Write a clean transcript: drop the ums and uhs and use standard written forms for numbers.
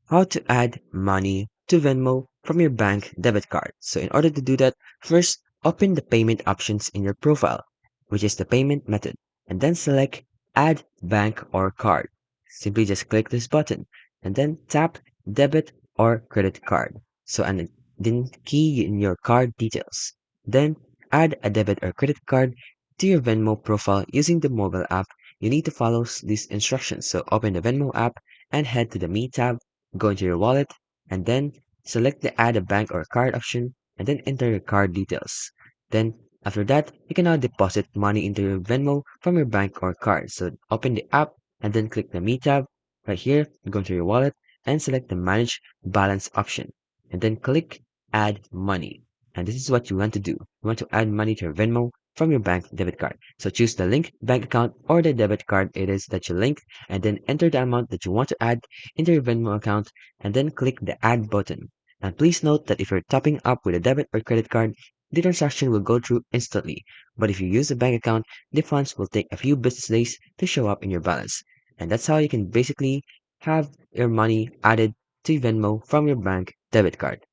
How to add money to Venmo from your bank debit card. So in order to do that, first open the payment options in your profile, which is the payment method, and then select add bank or card. Simply just click this button and then tap debit or credit card. So and then key in your card details. Then add a debit or credit card to your Venmo profile using the mobile app. You need to follow these instructions. So open the Venmo app and head to the Me tab, go into your wallet, and then select the add a bank or card option, and then enter your card details. Then after that, you can now deposit money into your Venmo from your bank or card. So open the app and then click the Me tab. Right here, go into your wallet and select the manage balance option, and then click add money. And this is what you want to do. You want to add money to your Venmo from your bank debit card. So choose the linked bank account or the debit card it is that you link, and then enter the amount that you want to add into your Venmo account, and then click the add button. And please note that if you're topping up with a debit or credit card, the transaction will go through instantly. But if you use a bank account, the funds will take a few business days to show up in your balance. And that's how you can basically have your money added to Venmo from your bank debit card.